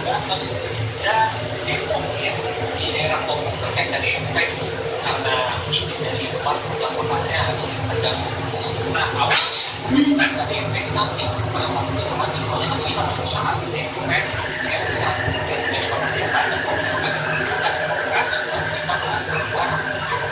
datang dan demo ya di daerah Lombok terkait KDP karena isi dari laporannya atau terganggu. Nah awalnya KDP nanti salah satu teman soalnya itu kita berusaha demo kan saya berusaha dari pemerintah dan pemerintah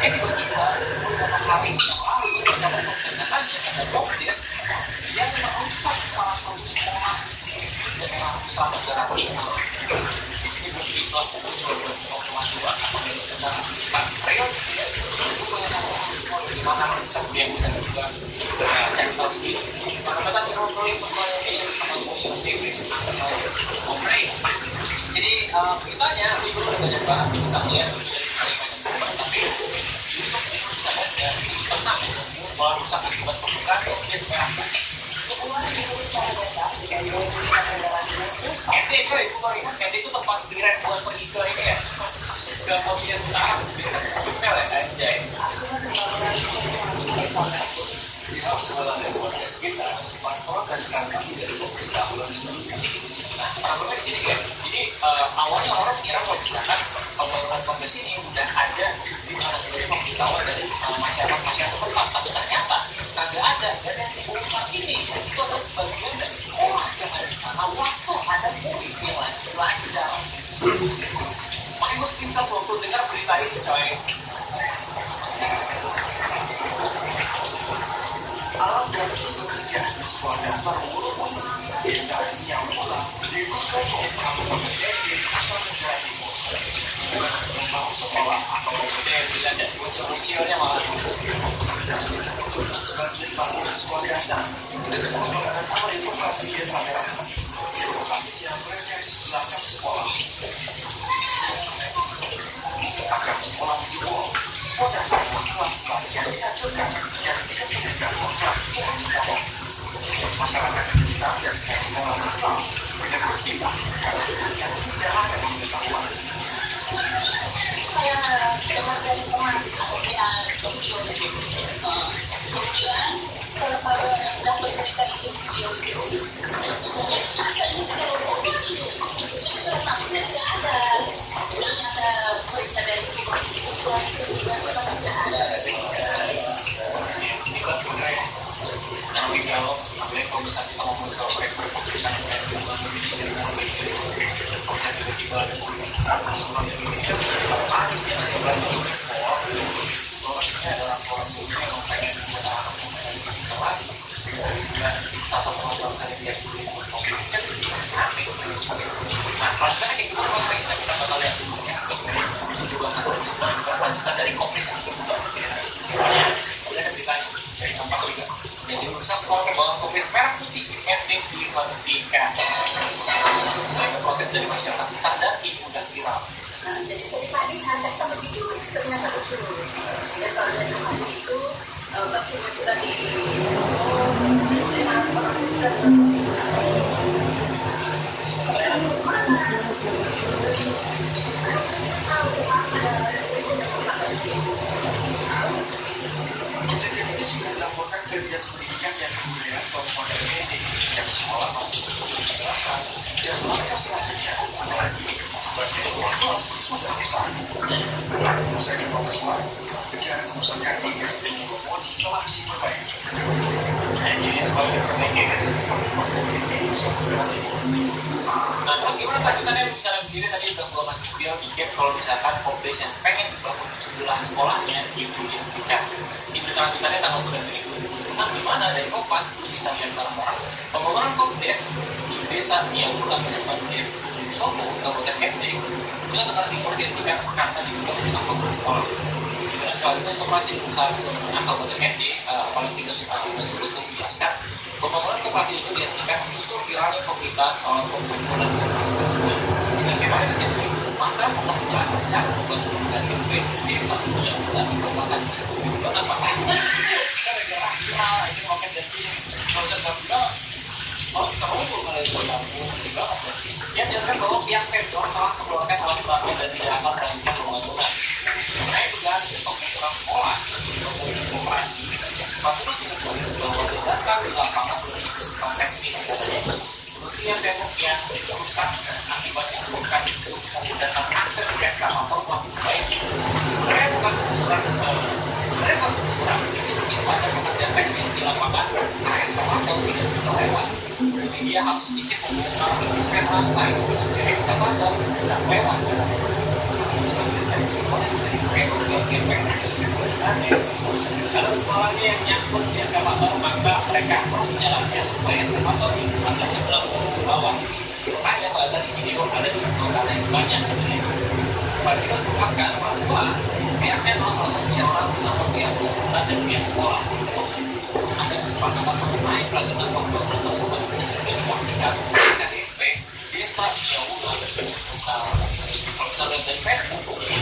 tiba-tiba beberapa hari yang lalu ketika perkembangannya ada Bokdes yang merusak salah satu sekolah di daerah Nusa Tenggara Timur. Ini bukti kelas 2,2 atau dengan periode itu banyak orang di mana riset yang kita juga cari tahu sendiri. Maka kita ngobrolin informasi sama TV jadi beritanya itu banyak banget bisa melihat dari banyak tapi YouTube ini sudah ada tentang soal rusak akibat pembukaan Bokdes merah putih. Ente coy, Ente itu tempat beliran buat pergi ke ini ya ke mobil utara, beliran hotel ya anjay. Sebenarnya Bokdes kita sempat progres karena dari tahun sebelumnya. Nah, problemnya di sini guys. Jadi awalnya orang kira kalau misalkan pembangunan Bokdes ini udah ada di mana dari pemberitahuan dari masyarakat tempat, tapi ternyata kagak ada dan yang diungkap ini itu adalah sebagian dari sekolah yang ada di sana waktu ada murid yang lagi belajar. Makanya gue screenshot waktu dengar berita itu coy. Alat bantu bekerja di sekolah dasar Wuluponi, desa yang pulang di Kusoto, Kabupaten Ede, Nusa Tenggara Timur. Bukan membangun sekolah atau bila ada bocil-bocilnya malah. Sebagian bangunan sekolah dasar dengan pengembangan awal inovasi desa merah di lokasi yang berada di sebelah kan sekolah. Agar sekolah dijebol, pada saat kelas yang dihancurkan yang tidak menjaga kelas masyarakat sekitar dan sekolah Islam dengan bersifat karena sebagian tidak ada pengetahuan. Saya dengar dari teman kemudian salah satu yang bercerita itu dia itu ada ini kalau COVID ini sudah maksudnya tidak ada yang ada berita dari suatu juga tidak ada. Tapi kalau bisa kita ngomong soal proyek berkeputusan tiba-tiba ada Indonesia masih belajar sekolah ini adalah orang dunia yang pengen sekolah juga satu pengajaran dia dulu kan sampai nah pelajaran kayak gitu pemerintah kita bakal lihat dulu ya juga lanjutan dari COVID misalnya udah ada beritanya dari kampas juga jadi merusak sekolah pembangunan COVID merah putih NTV dihentikan ada protes dari masyarakat sekitar dan ini udah viral. Jadi tadi hantar sama itu ternyata betul dan kalau dia sama itu vaksinnya sudah di Kejadian ini sudah dilaporkan ke Dinas Pendidikan dan Kebudayaan Kabupaten Ede yang sekolah masih berkekerasan dan langkah selanjutnya apalagi sebagai orang tua sudah besar. Usai diprotes warga dan kerusakan di SD Wuluponi telah diperbaiki. Jadi sebagai sebagai nah terus gimana lanjutannya misalnya begini tadi udah gue masih spill dikit kalau misalkan Bokdes yang pengen dibangun sebelah sekolahnya itu dihentikan di berita lanjutannya tanggal 9 Juni 2006 di mana dari Kompas bisa lihat barang-barang pembangunan Bokdes di desa yang pulang sebagai Soto Kabupaten Ede Nusa Tenggara Timur dihentikan karena diduga merusak bangunan sekolah. Dan selanjutnya koperasi usaha menengah Kabupaten Ede paling tidak sekali untuk menjelaskan pembangunan koperasi itu dihentikan menyusul viralnya pemberitaan soal pembangunan tersebut. Dan bagaimana kejadian itu? Maka pekerjaan rencana pembangunan KDP desa yang sudah dikembangkan tersebut juga apakah gara-gara viral ini oke jadi kalau saya bilang kalau kita ngomong kalau itu kampung di banget ya dijelaskan bahwa pihak vendor telah mengeluarkan alat baku dan tidak akan melanjutkan pembangunan. Mengenai dugaan pembangunan sekolah untuk operasi, Kapolres menyebut bahwa berdasarkan di lapangan berinvestasi teknis katanya. Menurut tiang tembok yang rusak akibat kerusakan itu memudahkan akses ke eskavator plastik baik sebenarnya bukan kurang itu lebih pada pekerjaan teknis di lapangan karena eskavator tidak bisa lewat, jadi dia harus sedikit membongkar rel lantai sehingga eskavator bisa lewat. Kalau sekolahnya yang nyangkut di eskavator, maka mereka harus menjalannya supaya eskavator itu ada di bawah. Makanya kalau ada di video ada di program yang banyak. Bagi mengungkapkan bahwa pihaknya telah melakukan musyawarah bersama pihak sekolah dan pihak sekolah. Ada kesepakatan mengenai pelaksanaan pembangunan tersebut sehingga dipastikan KDP Desa Jauh kalau misalnya dari Facebook ini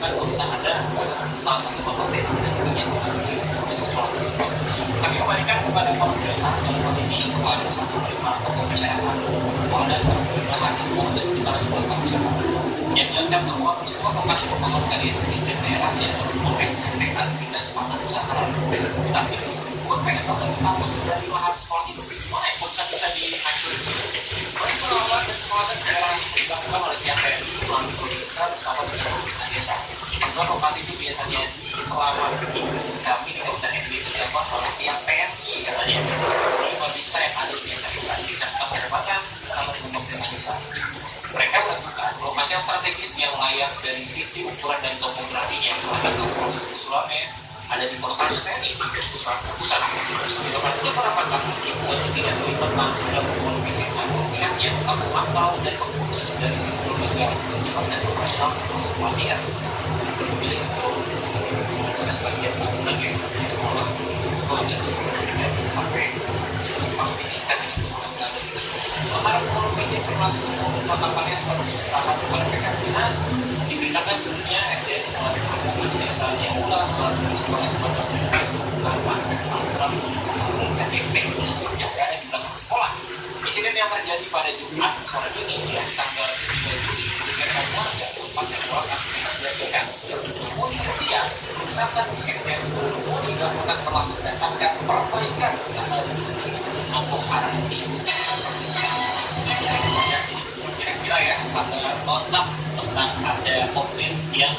kan bisa ada salah satu komponen dan punya sekolah tersebut. Kami kembalikan kepada desa dalam hal ini kepada satu lima tokoh masyarakat pada perubahan umum dan sekitar sekolah masyarakat yang menjelaskan bahwa ketua lokasi pembangunan KDP di daerah yang terkait dengan aktivitas pangan usaha, tapi buat pengen tahu dari status dari lahan sekolah itu gimana ya bisa dihancurin. Proyek pengelolaan dan penguatan daerah dilakukan oleh pihak TNI melalui proyek bersama dengan pemerintah desa. Kedua lokasi itu biasanya selama ini kami di Kabupaten NB dilakukan oleh pihak TNI katanya. Di Babinsa yang ada di desa-desa di Kecamatan Jabatan sama dengan pemerintah desa. Mereka melakukan lokasi yang strategis yang layak dari sisi ukuran dan topografinya. Selain itu proses usulannya ada di kota TNI pusat. Bila mana penerapan kasus itu tidak terlibat langsung dalam komunikasi dengan pihaknya tetap memantau dan mengurus dari sisi lembaga pejabat dan profesional termasuk pelatihan. Bila itu ada sebagian bangunan yang di sekolah dan sampai pendidikan itu ada di sementara komunikasi termasuk penerapannya seperti kesalahan kepada PKP dinas diberitakan dulunya SDN misalnya ulang melalui sekolah akses antara KTP yang ada di belakang sekolah. Insiden yang terjadi pada Jumat sore ini ya tanggal 3 Juli dikatakan warga tempat yang melakukan aktivitas kemudian misalkan SDN dilakukan telah mendatangkan perbaikan atau arah ini kira-kira ya tanggal kontak tentang ada objek yang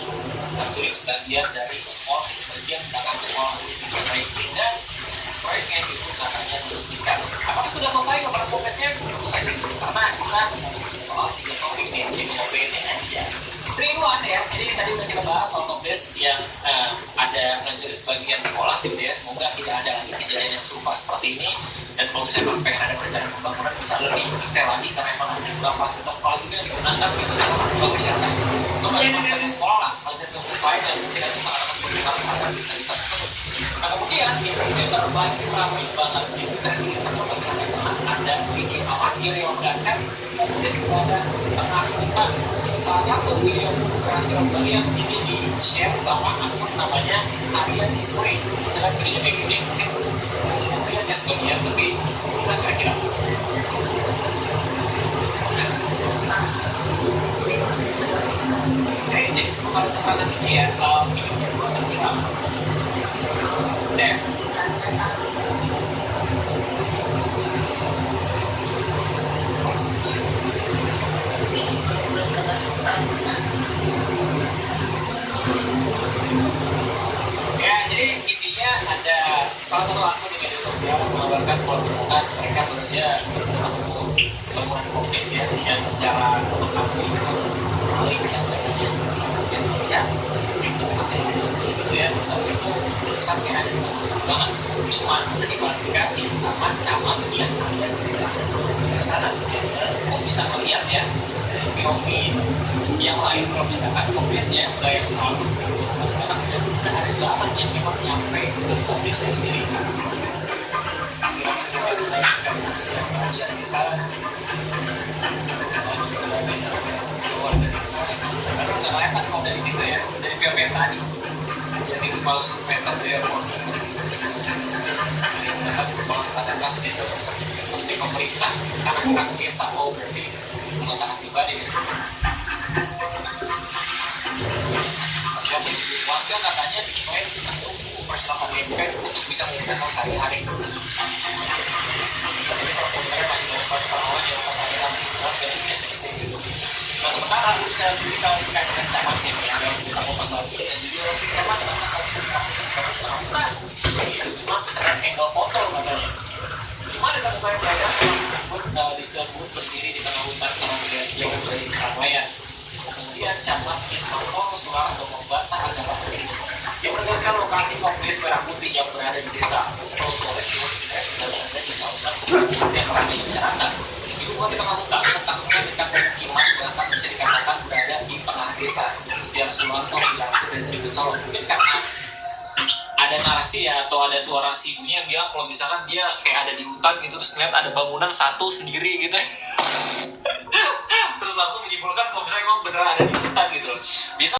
mencuri sebagian dari sekolah di bagian belakang sekolah diperbaiki dan proyeknya itu katanya dihentikan. Apakah sudah selesai kepada progresnya? Tentu saja karena kita soal 3 topik nih di mobilnya aja. 3-in-1 ya, jadi tadi udah kita bahas soal progres yang ada mencuri sebagian sekolah gitu ya. Semoga tidak ada lagi kejadian yang serupa seperti ini. Dan kalau misalnya pengen ada perencanaan pembangunan bisa lebih detail lagi karena memang ada beberapa fasilitas sekolah juga yang digunakan di masyarakat. Itu masih fasilitas sekolah lah, fasilitas lain yang tidak bisa akan berguna sangat bisa tersebut. Nah kemudian yang terbagi ramai banget itu tadi ada video amatir yang menggunakan mobilis kepada pengakuan salah satu video berhasil kalian ini di share sama akun namanya Arya Display. Misalnya video kayak gini mungkin kemudiannya sebagian lebih gimana kira-kira. Jadi sementara tekanan ini ya videonya kira-kira deh. Ya, jadi intinya ada salah satu akun di media sosial mengabarkan kalau misalkan mereka bekerja untuk bangunan kompleks ya yang secara lokasi paling yang terlihat itu ya misalnya itu besarnya ada banget cuma udah dikualifikasi sama camat yang ada di sana kok bisa melihat ya POV yang lain kalau misalkan komplesnya gaya terlalu udah ada jalan yang memang nyampe ke komplesnya sendiri yang bisa keluarga desa karena nggak layak kan kalau dari situ ya dari POV tadi jadi kepala meter dari dapat pengelakatan kas desa bersertifikat resmi pemerintah karena kas desa berarti pengelakatan pribadi warga katanya diklaim untuk operasional KDP untuk bisa menggunakan sehari-hari jadi kalau komentarnya masih Nah sementara lu bisa jadi kalau dikasihkan camat ya yang kita mau pas lagi dan jadi orang camat bukan cuma sekedar angle foto katanya. Cuma dengan upaya belajar di Sudabun berdiri di tengah hutan kemudian dia dari keramaian. Kemudian camat Ismanto Suara untuk membantah agama tersebut. Dia menegaskan lokasi kompleks merah putih yang berada di desa Flores Timur dan berada di kawasan yang ramai masyarakat. Itu bukan di tengah hutan, letaknya dekat pemukiman bahkan bisa dikatakan berada di tengah desa. Yang Sumanto dilansir dari Tribun Solo. Mungkin karena ada narasi ya atau ada suara si ibunya yang bilang kalau misalkan dia kayak ada di hutan gitu terus ngeliat ada bangunan satu sendiri gitu terus langsung menyimpulkan kalau misalnya emang beneran ada di hutan gitu loh. Bisa